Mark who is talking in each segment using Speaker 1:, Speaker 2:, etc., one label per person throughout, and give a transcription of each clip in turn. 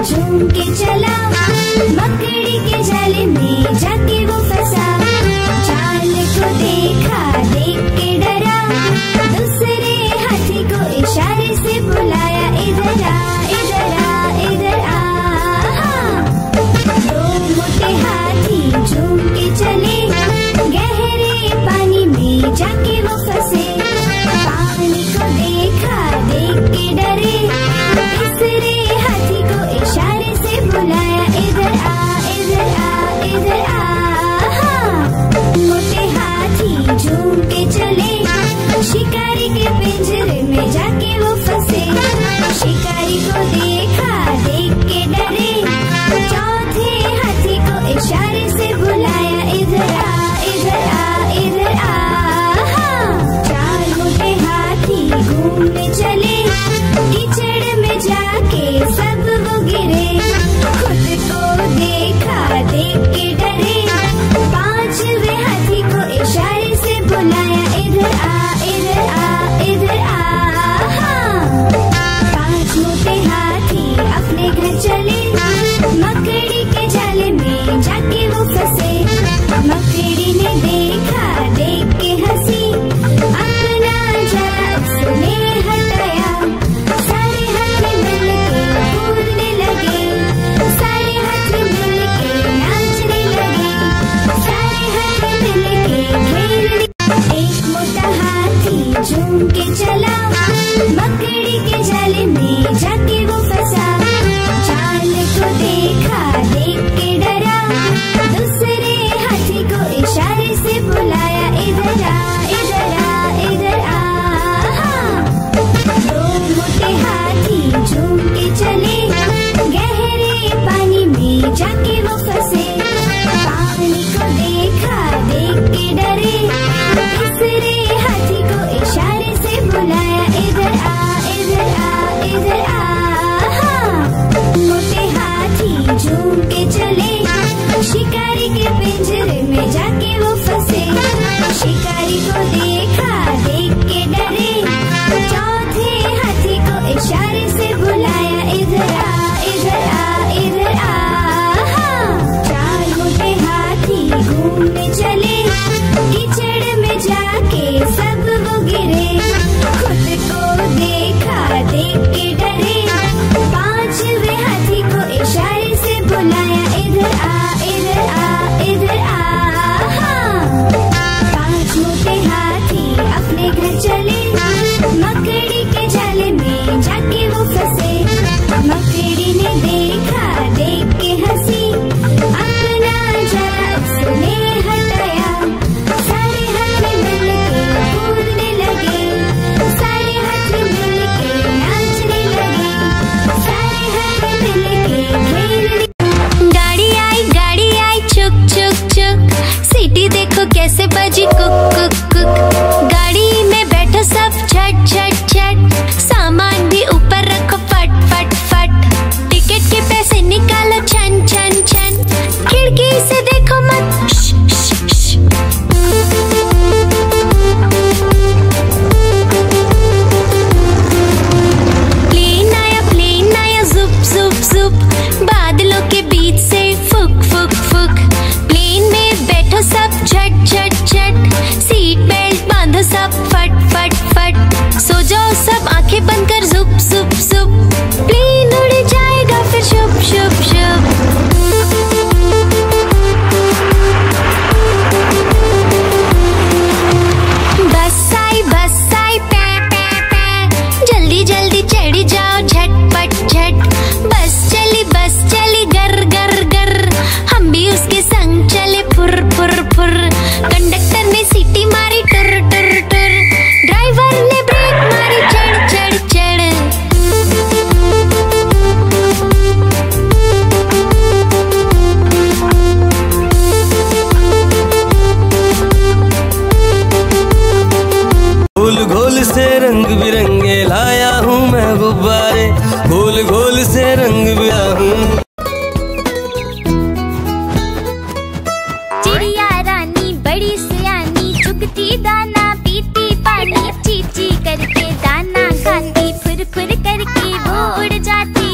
Speaker 1: झूम के चला, मकड़ी के जाले में जाके वो फंसा। जाल को देखा, देख के डरा, दूसरे हाथी को इशारे से बुलाया, इधर आ इधर आ इधर आ। दो मोटे हाथी झूम के चले, गहरे पानी में जाके वो फंसे। पानी को देखा, देख के डरे, तीसरे हाथी को इशारे से बुलाया, इधर आ इधर आ इधर आ। मोटे हाथी झूम के चले, शिकारी के पिंजरे में जाके वो फंसे। शिकारी को देखा, देख के डरे, चौथे हाथी को इशारे से बुलाया, इधर आ इधर आ इधर आ। चार मोटे हाथी घूमने चले, कीचड़ में जाके सब वो गिरे। खुद को देखा, देख के डरे, पांचवे हाथी को इशारे से बुलाया, इधर आ इधर आ इधर आ। पांच मोटे हाथी अपने घर चले, मकड़ी के जाले में जाके वो फंसे। मकड़ी ने देखा, देख के हंसी, अपना जाल उसने हटाया। सारे हाथी मिलके कूदने लगे, सारे हाथी मिलके नाचने लगे, सारे हाथी मिलके खेलने। एक मोटा हाथी झूम के चला, मकड़ी के जाले में जाके वो फंसा। जाल को देखा, देख के डरा, दूसरे हाथी को इशारे से बुलाया, इधर आ इधर आ इधर आ। दो मोटे हाथी झूम के चले, गहरे पानी में जाके वो फंसे। पानी को देखा, देख के डरे, तीसरे हाथी को इशारे से बुलाया, इधर आ इधर आ इधर आ। मोटे हाथी झूम के चले, शिकारी के पिंजरे में जाके वो फंसे। शिकारी को देखा, देख के डरे, चौथे हाथी को इशारे से बुलाया, इधर आ इधर आ इधर आ। चार मोटे हाथी घूमने चले, कीचड़ में जाके सब वो गिरे। खुद को देखा, देख के डरे, पांचवे हाथी को इशारे से बुलाया, इधर आ इधर आ इधर आ। पांच मोटे हाथी अपने घर चले, मकड़ी के जाले में जाके वो फंसे। मकड़ी ने देखा, देख के हंसी, अपना जाल उसने हटाया। सारे हाथी मिलके कूदने लगे, सारे हाथी मिलके नाचने लगे, सारे हाथी मिलके खेलने। गाड़ी आई चुक चुक चुक, सीटी देखो कैसे बजी कुक कुक कुक। गाड़ी में बैठो सब झट झट झट, सामान भी ऊपर रखो फट फट फट। टिकट के पैसे निकालो छन छन छन, खिड़की से देखो मत श, श, श। प्लेन आया जुप जुप जुप, बादलों के बीच से फुक फुक फुक। प्लेन में बैठो सब झट झट झट, सीट बेल्ट बांधो सब फट फट फट। सो जाओ सब आंखें बंद कर जुप जुप जुप, प्लेन उड़ जाएगा फिर शुप शुप शुप। बस आई पै पै पै, जल्दी जल्दी चढ़ जाओ झटपट झट। बस चली गर गर गर, हम भी उसके संग चले फुर फुर फुर। कंडक्टर ने सीटी मारी टुर टुर टुर, ड्राइवर ने ब्रेक मारी चढ़ चढ़ चढ़।
Speaker 2: घोल घोल से रंग बिरंगे लाया हूँ मैं गुब्बारे, घोल घोल से रंग बिया हूँ।
Speaker 1: चिड़िया रानी बड़ी सियानी, चुगती दाना पीती पानी, ची ची करके दाना खाती, फुर फुर करके वो उड़ जाती।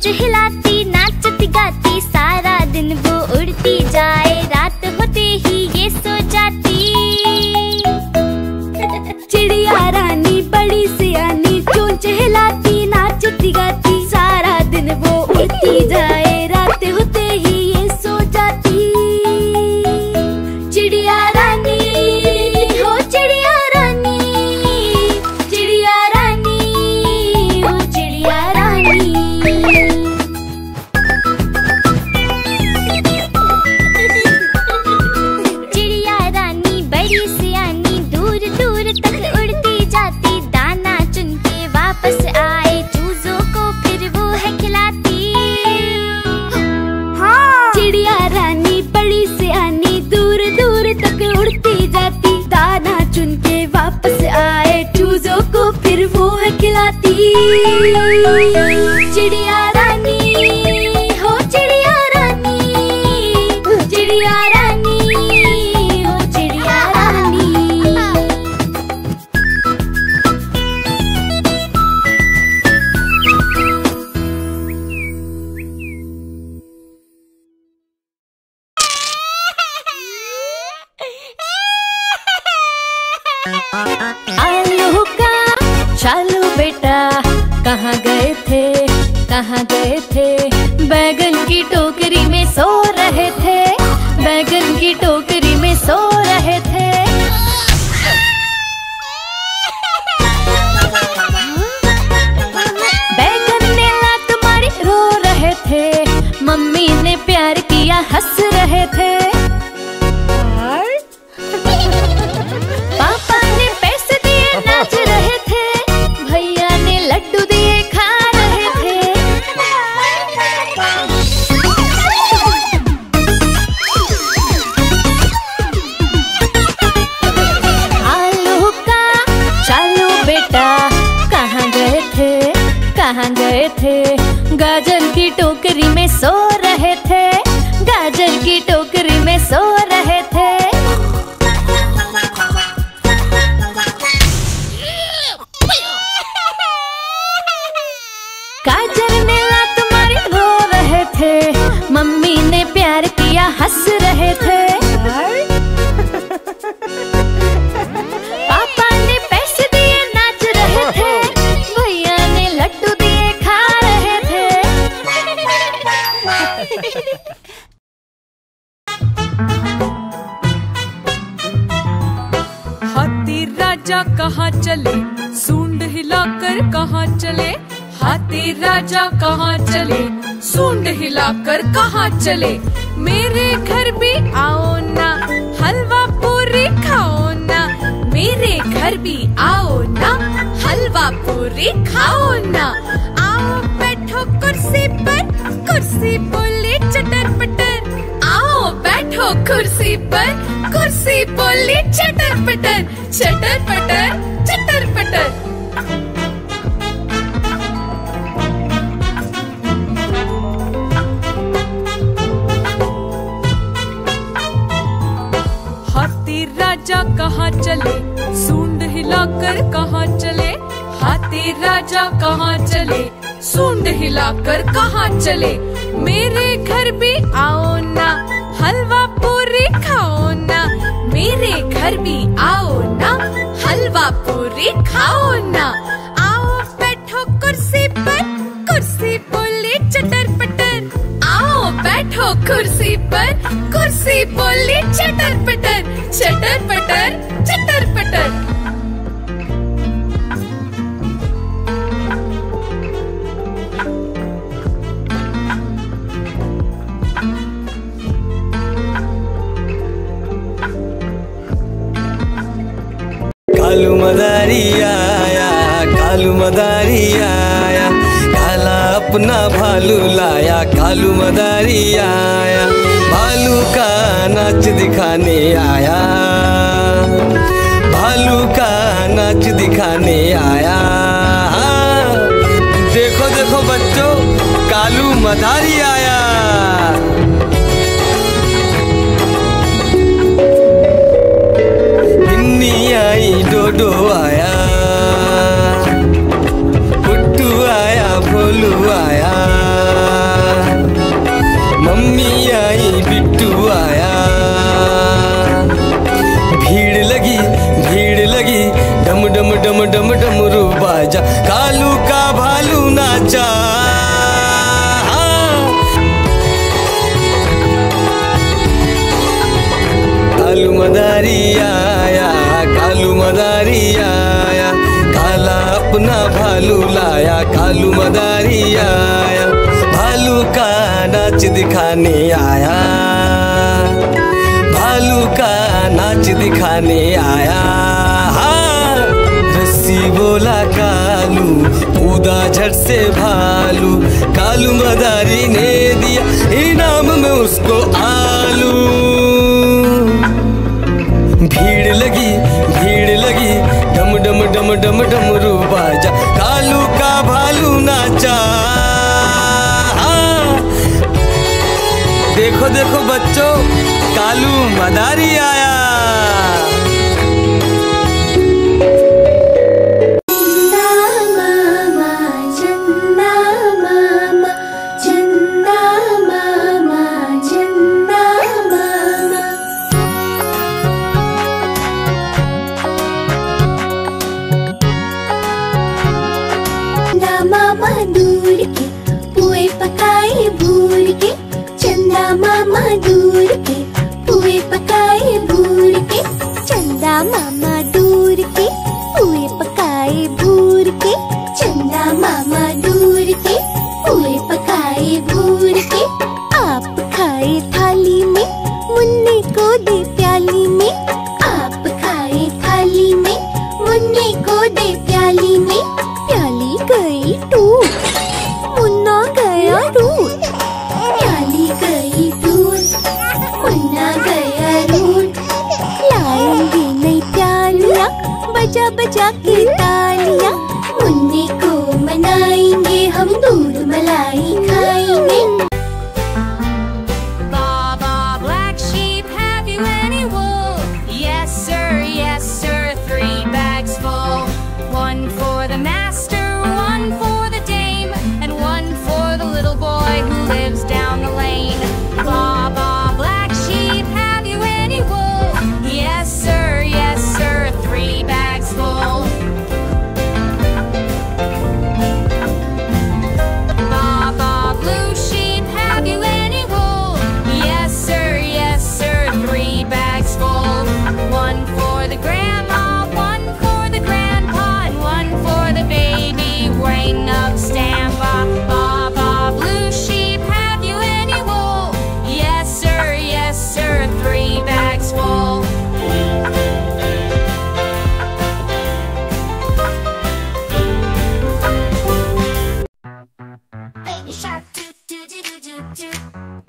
Speaker 1: चोंच हिलाती नाचती गाती, सारा दिन वो उड़ती जाए, रात होते ही ये सो जाती। चिड़िया रानी बड़ी सियानी, चोंच हिलाती नाचती गाती, सारा दिन वो उड़ती जाए, रात होते ही ये सो जाती। चिड़िया रानी हो चिड़िया रानी, चिड़िया रानी हो चिड़िया रानी। चिड़िया रानी बड़ी सियानी, दूर दूर तक उड़ती जाती, दाना चुन के वापस आए, चूजों को फिर वो है खिलाती। हाँ। चिड़िया रानी बड़ी सियानी, दूर दूर तक उड़ती जाती, दाना चुन के वापस आए, चूजों को फिर वो है खिलाती। चिड़िया रानी हो चिड़िया रानी, चिड़िया रानी हो चिड़िया रानी। आलू का चालू बेटा, कहाँ गए थे कहाँ गए थे, बैगन की टोकरी में सो रहे थे, बैगन की टोकरी में सो रहे थे। बैगन ने लात मारी रो रहे थे, मम्मी ने प्यार किया हंस रहे थे। पापा ने पैसे दिए नाच रहे थे, भैया ने लड्डू दिए खा रहे थे। आलू का चालू बेटा, कहाँ गए थे कहाँ गए थे, गाजर की टोकरी में सो रहे थे, गाजर की टोकरी में सो रहे थे। गाजर ने लात मारी रो रहे थे, मम्मी ने प्यार किया हंस रहे थे। पापा ने पैसे दिए नाच रहे थे, भैया ने लड्डू दिए खा रहे थे।
Speaker 3: हाथी राजा कहाँ चले, सूंड हिलाकर कहाँ चले, हाथी राजा कहाँ चले, सूंड हिलाकर कहाँ चले। मेरे घर भी आओ ना, हलवा पूरी खाओ ना, मेरे घर भी आओ ना, हलवा पूरी खाओ ना। आओ बैठो कुर्सी पर, कुर्सी बोले चटर पटर, आओ बैठो कुर्सी पर, कुर्सी बोले चटर पटर, चटर पटर चटर पटर। हाथी राजा कहाँ चले, सूंड हिलाकर कहाँ चले, हाथी राजा कहाँ चले, सूंड हिलाकर कहाँ चले। मेरे घर भी आओ ना, हलवा पूरी खाओ ना, मेरे घर भी आओ ना, हलवा पूरी खाओ ना। आओ बैठो कुर्सी पर, कुर्सी बोले चटर पटर, आओ बैठो कुर्सी पर, कुर्सी बोले चटर पटर, चटर पटर चटर पटर।
Speaker 2: कालू मदारी आया, कालू मदारी आया, काला अपना भालू लाया, कालू मदारी आया, भालू का नाच दिखाने आया, भालू का नाच दिखाने आया। देखो देखो बच्चों, कालू मदारी आया। गिन्नी आई, डोडो आया, पुट्टू आया, भोलू आया, नाचा। कालू मदारी आया, कालू मदारी आया, काला अपना भालू लाया, कालू मदारी आया, भालू का नाच दिखाने आया, भालू का नाच दिखाने आया। रस्सी बोला कालू, कूदा झट से भालू, कालू मदारी ने दिया इनाम में उसको आलू। भीड़ लगी डम डम डम डम डमरू बाजा, कालू का भालू नाचा। देखो देखो बच्चों, कालू मदारी आया।
Speaker 1: मामा दूर के पुए पकाए भूर के, चंदा मामा दूर के पुए पकाए भूर के, चंदा मामा दूर के पुए पकाए भूर के, चंदा मामा दूर के पुए पकाए भूर के। आप खाए थाली में, मुन्ने को दे प्याली में, आप खाए थाली में, मुन्ने को दे प्याली में, प्याली गई टूट, मुन्ना गया रूट, प्याली गई टूट, मुन्ना गया रूट। लाएंगे नई प्यालियाँ बजा बजा के तालियाँ, मुन्ने को मनाएंगे हम, दूध मलाई खाएंगे।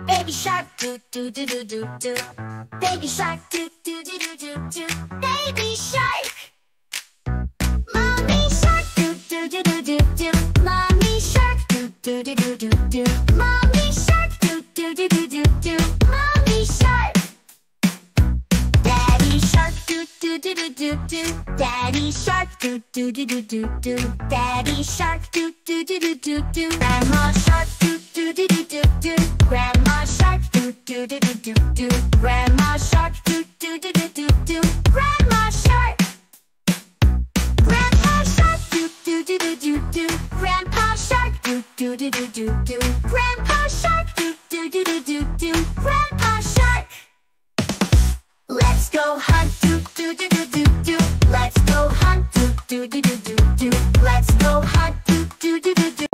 Speaker 4: Baby shark do do do do do do. Baby shark do do do do do do. Baby shark. Mommy shark do do do do do do. Mommy shark do do do do do do. Mommy shark do do do do do do. Mommy shark. Daddy shark do do do do do do. Daddy shark do do do do do do. Daddy shark do do do do do do. Grandma shark do do do do do do. Grandma shark do do do do do do. Grandma shark do do do do do do. Grandma shark. Grandpa shark do do do do do do. Grandpa shark do do do do do do. Grandpa shark do do do do do do. Grandpa shark. Let's go hunt do do do do do do. Let's go hunt do do do do do do. Let's go hunt do do do do do.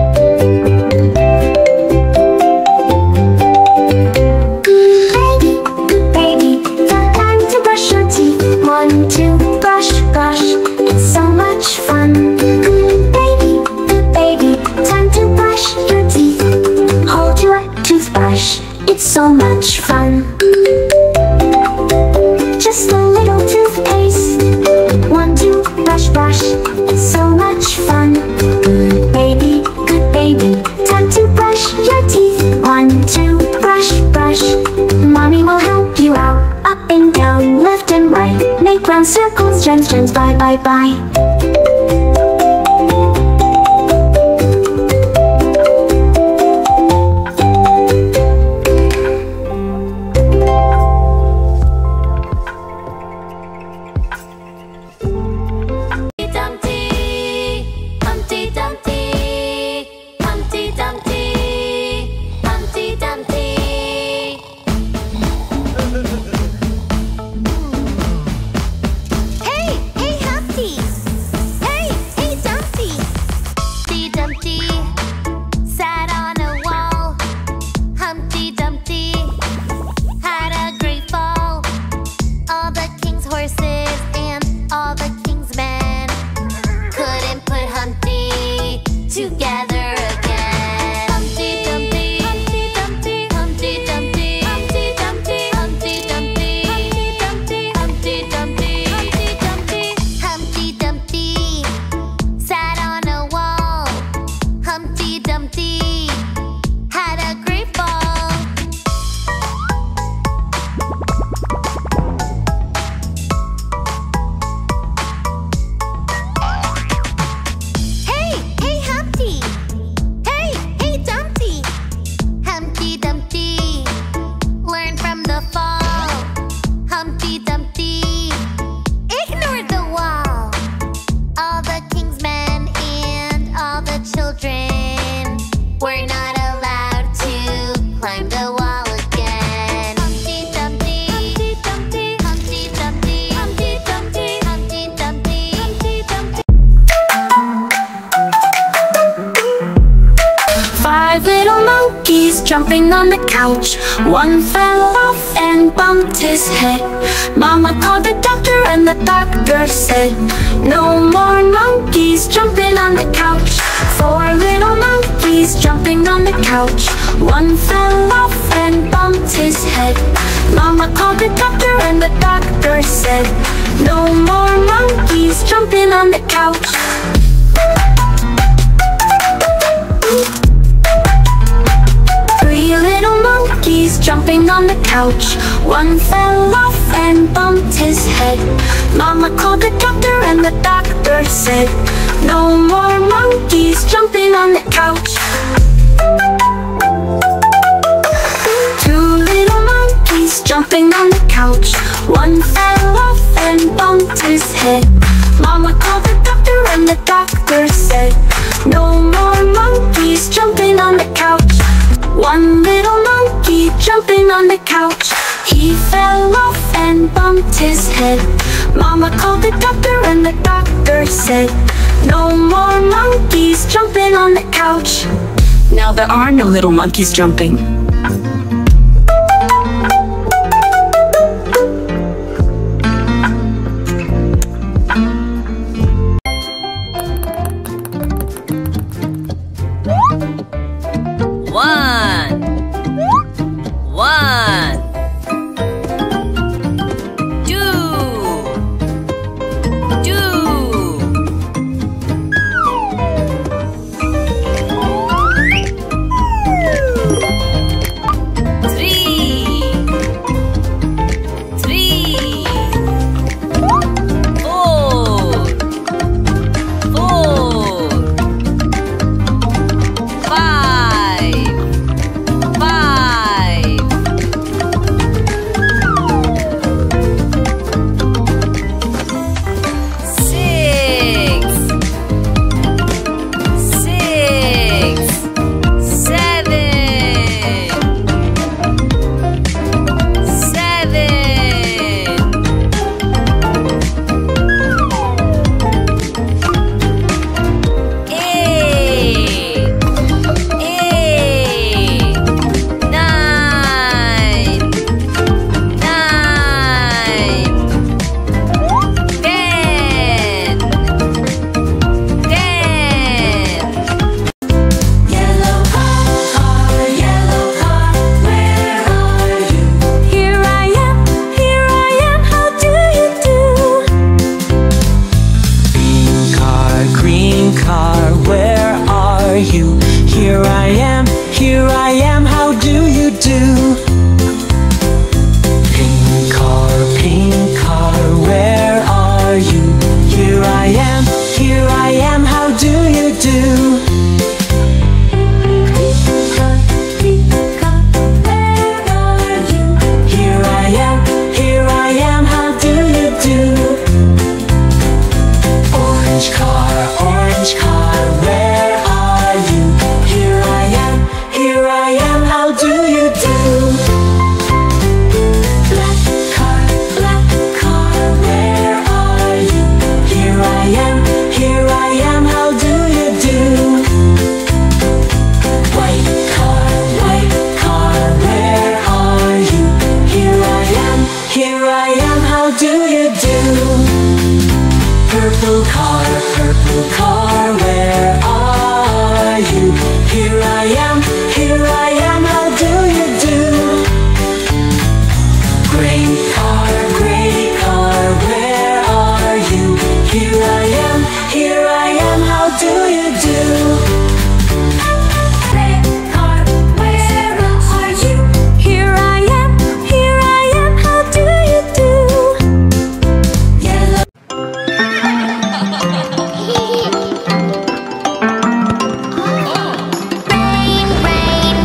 Speaker 1: It's so much fun. Just a little toothpaste, 1, 2, brush, brush. It's so much fun. Baby, good baby, time to brush your teeth. 1, 2, brush, brush. Mommy will help you out. Up and down, left and right. Make round circles, gems, gems, bye, bye, bye.
Speaker 4: together again. Humpty Dumpty, Humpty Dumpty, Humpty Dumpty, Humpty Dumpty, Humpty Dumpty, Humpty Dumpty, Humpty Dumpty, Humpty Dumpty. Humpty Dumpty sat on a wall. Humpty Dumpty had a great fall. Hey, hey Humpty! Hey, hey Dumpty! Humpty Dumpty learned from the fall. Humpty Dumpty ignored the wall. All the king's men and all the children were not allowed to climb the wall again. Humpty Dumpty, Humpty Dumpty, Humpty Dumpty, Humpty Dumpty, Humpty Dumpty, Humpty Dumpty.
Speaker 5: Five little monkeys jumping on the couch. One fell off and bumped his head. Mama called the doctor and the doctor said, no more monkeys jumping on the couch. Four little monkeys jumping on the couch. One fell off and bumped his head. Mama called the doctor and the doctor said, no more monkeys jumping on the couch. Three little monkeys jumping on the couch. One fell off and bumped his head. Mama called the doctor and the doctor said, no more monkeys jumping on the couch. Two little monkeys jumping on the couch. One fell off and bumped his head. Mama called the doctor and the doctor said, no more monkeys jumping on the couch. One little monkey jumping on the couch. He fell off and bumped his head. Mama called the doctor and the doctor said, no more monkeys jumping on the couch.
Speaker 6: Now there are no little monkeys jumping.
Speaker 7: One, two, three, four, five, six,
Speaker 5: Orange car, where are you? Here I am, you? Here I am, how do you do? Gray car, where are you? Here I am, how do you do? Red car, where are you? Here I am, how do you do? Yellow.
Speaker 4: Rain, rain,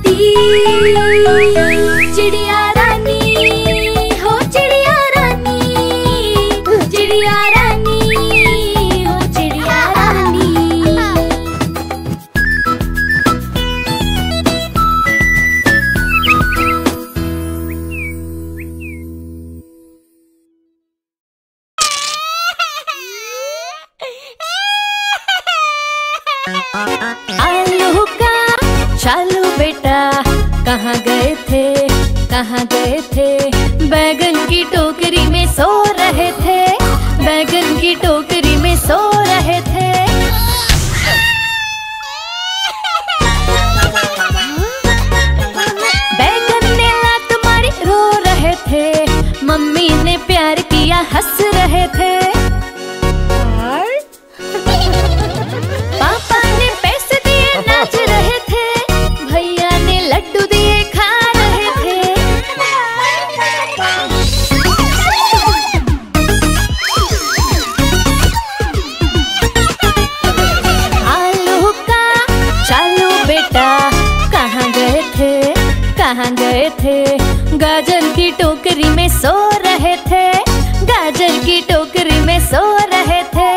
Speaker 1: हाथी। चिड़िया रानी हो चिड़िया रानी, चिड़िया रानी हो चिड़िया रानी। आलू का चालू बेटा कहाँ गए थे, कहाँ गए थे? बैगन की टोकरी में सो रहे थे, बैगन की टोकरी में सो रहे थे। बैगन ने लात मारी रो रहे थे, मम्मी ने प्यार किया हंस रहे थे। पापा ने पैसे दिए नाच रहे थे, भैया ने लड्डू दिए खा रहे थे। आलू का चालू बेटा कहाँ गए थे, कहाँ गए थे? गाजर की टोकरी में सो रहे थे, गाजर की टोकरी में सो रहे थे।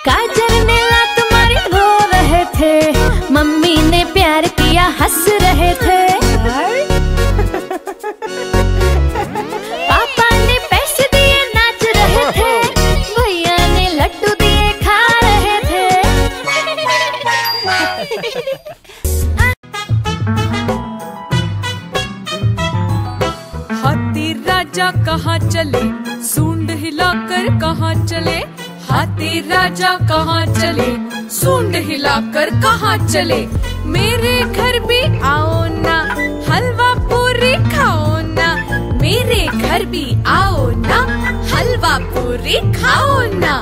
Speaker 1: गाजर ने लात मारी रो रहे थे, मम्मी ने प्यार किया हंस रहे थे। पापा ने पैसे दिए नाच रहे थे, भैया ने लड्डू दिए खा रहे थे।
Speaker 3: हाथी राजा कहाँ चले, सूंड हिलाकर कहाँ चले? हाथी राजा कहाँ चले, सूंड हिलाकर कहाँ चले? मेरे घर भी आओ ना, हलवा पूरी खाओ ना। मेरे घर भी आओ ना, हलवा पूरी खाओ ना।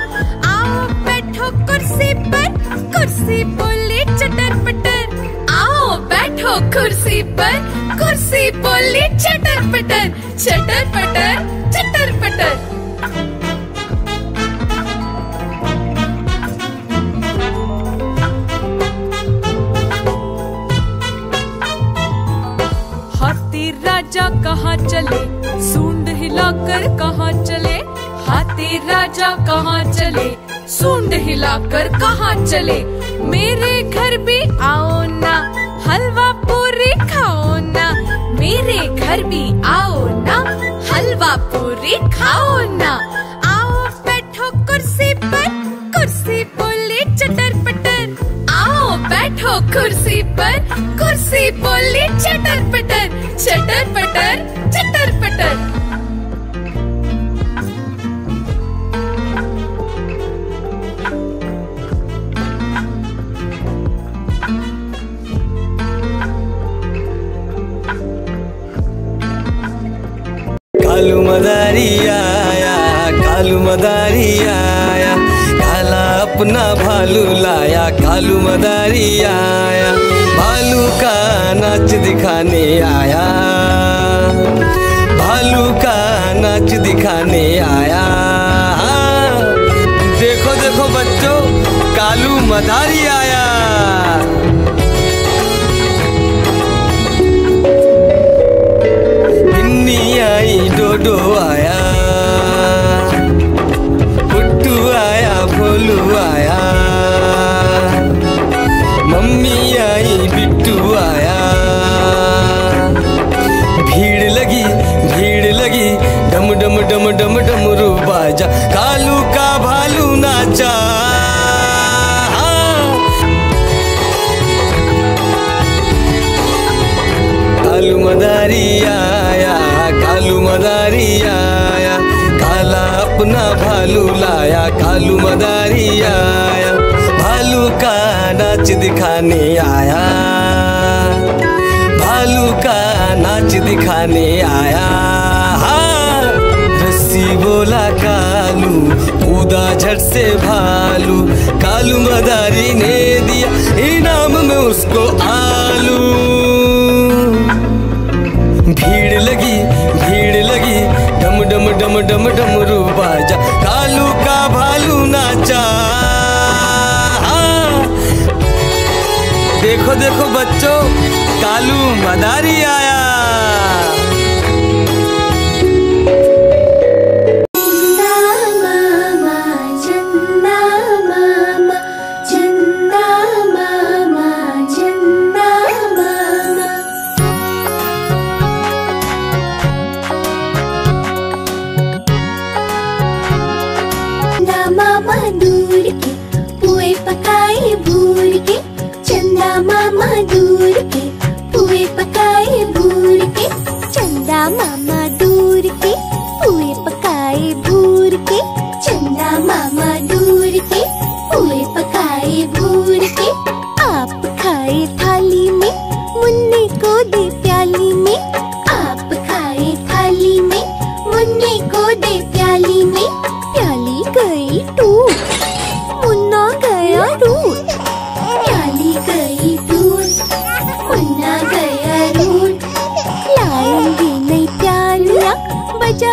Speaker 3: आओ बैठो कुर्सी पर, कुर्सी बोली चटर पटर। आओ बैठो कुर्सी पर, कुर्सी बोली चटर पटर, चटर पटर, चटर पटर। हाथी राजा कहाँ चले, सूंड हिलाकर कहाँ चले? हाथी राजा कहाँ चले, सूंड हिलाकर कहाँ चले? मेरे घर भी आओ ना, हलवा पूरी खाओ ना। मेरे घर भी आओ ना, हलवा पूरी खाओ ना। आओ बैठो कुर्सी पर, कुर्सी बोली चटर पटर। आओ बैठो कुर्सी पर, कुर्सी बोली चटर पटर, चटर पटर, चटर पटर।
Speaker 2: कालू मदारी आया, कालू मदारी आया, काला अपना भालू लाया। कालू मदारी आया, भालू का नाच दिखाने आया, भालू का नाच दिखाने आया। देखो देखो बच्चों, कालू मदारी आया। आई डोडो आया, पुट्टू आया, भोलू आया, मम्मी आई, बिट्टू आया। भीड़ लगी, भीड़ लगी, डम डम डम डम डमरू बाजा। कालू का भालू नाचा। कालू मदारी आया, कालू मदारी आया, काला अपना भालू लाया। कालू मदारी आया, भालू का नाच दिखाने आया, भालू का नाच दिखाने आया। रस्सी बोला कालू, कूदा झट से भालू। कालू मदारी ने दिया इनाम में उसको आलू। भीड़ लगी, भीड़ लगी, डम डम डम डम डमरू बाजा। कालू का भालू देखो देखो बच्चों, कालू मदारी आया।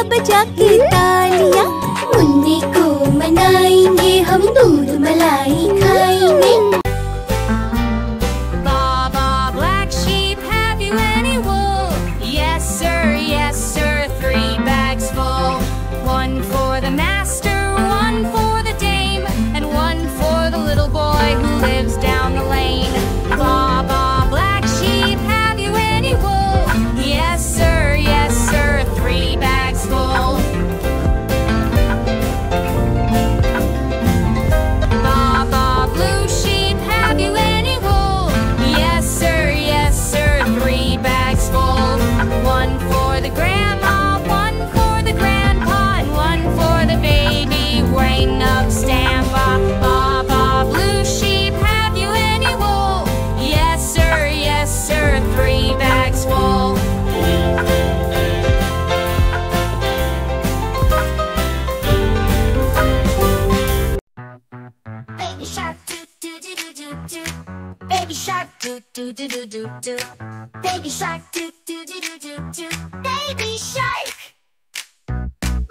Speaker 1: बजा के तालियां, मुन्ने को मनाएंगे हम, दूध मलाई खाएंगे।
Speaker 3: Baba, black sheep, have you any wool? Yes sir, 3 bags full. 1 for the master, 1 for the dame, and 1 for the little boy who lives down the lane. Baba, black sheep, have you any wool? Yes sir, 3 bags full. Baba, blue sheep, have you any wool? Yes sir, 3 bags full. 1 for the grandma, 1 for the grandpa, and 1 for the baby waiting up standby. Baba, blue sheep, have you any wool? Yes sir, 3 bags full.
Speaker 4: Baby shark, do do do do do do. Baby shark, do do do do do do. Baby shark, do do do do do do. Baby shark.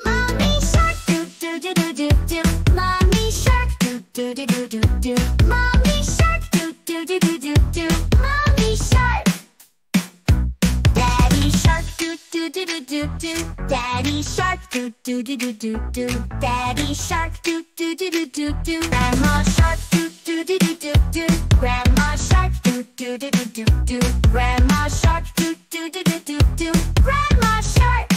Speaker 4: Mommy shark, do do do do do do. Mommy shark, do do do do do do. Mommy shark, do do do do do do. Mommy shark. Daddy shark, do do do do do do. Daddy shark, do do do do do do. Daddy shark, do do do do do do. Grandma shark, do do do do do do. Grandma shark, do do do do do do. Grandma shark, do do do do do do. Grandma shark.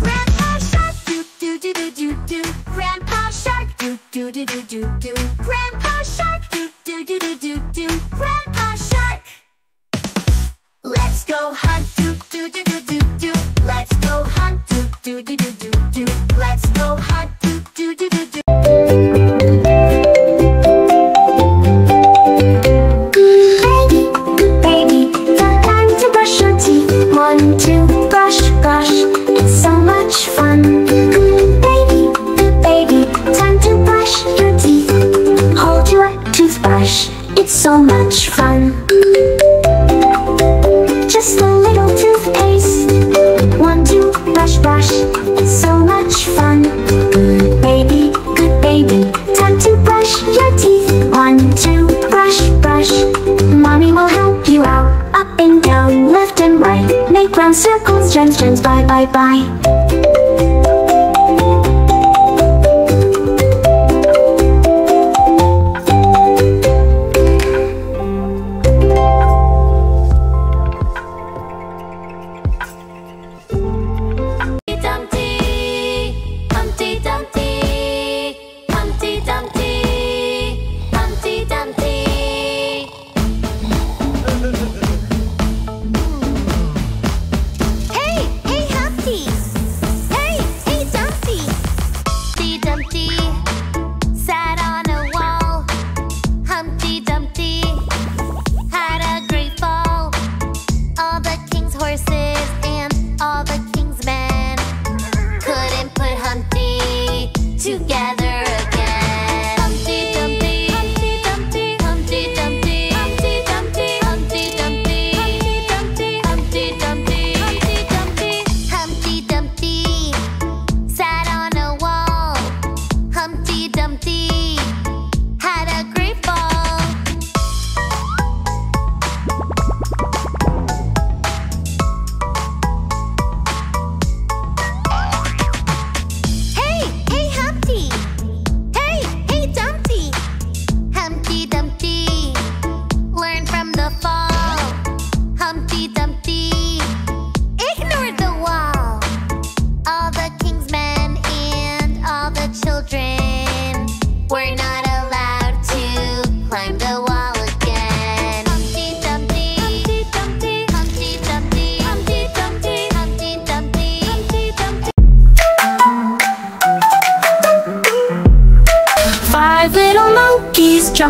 Speaker 4: Grandpa shark, do do do do do do. Grandpa shark, do do do do do do. Grandpa shark, do do do do do do. Grandpa shark. Let's go hunt, do do do do do do. Let's go hunt, do do do do do do. Let's go hunt, do do do do do.
Speaker 5: Baby, time to brush your teeth. 1, 2, brush, brush. It's so much fun. Baby, time to brush your teeth. Hold your toothbrush. It's so much fun. Just a little toothpaste. 1, 2, brush, brush. It's so much fun. Good baby, time to brush your teeth. 1, 2, brush, brush. Mommy will help you out. Up and down, left and right. Make round circles, gems, gems, bye, bye, bye.
Speaker 1: Hey Humpty,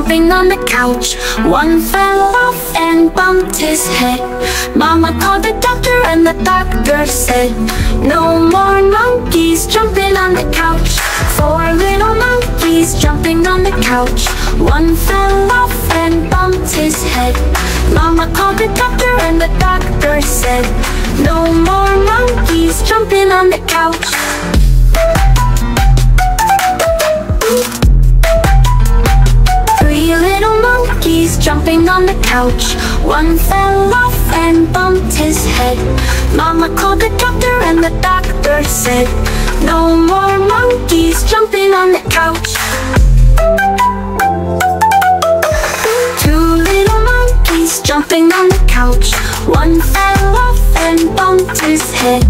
Speaker 5: jumping on the couch. One fell off and bumped his head. Mama called the doctor and the doctor said, no more monkeys jumping on the couch. 4 little monkeys jumping on the couch. One fell off and bumped his head. Mama called the doctor and the doctor said, no more monkeys jumping on the couch. 3 little monkeys jumping on the couch. One fell off and bumped his head. Mama called the doctor and the doctor said, no more monkeys jumping on the couch. 2 little monkeys jumping on the couch. One fell off and bumped his head.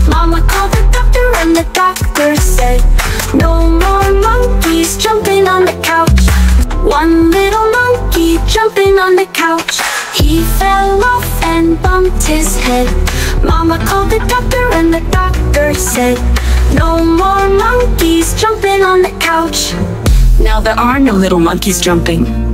Speaker 5: Mama called the doctor and the doctor said, no more monkeys jumping on the couch. 1 little monkey jumping on the couch. He fell off and bumped his head. Mama called the doctor and the doctor said, no more monkeys jumping on the couch.
Speaker 6: Now there are no little monkeys jumping.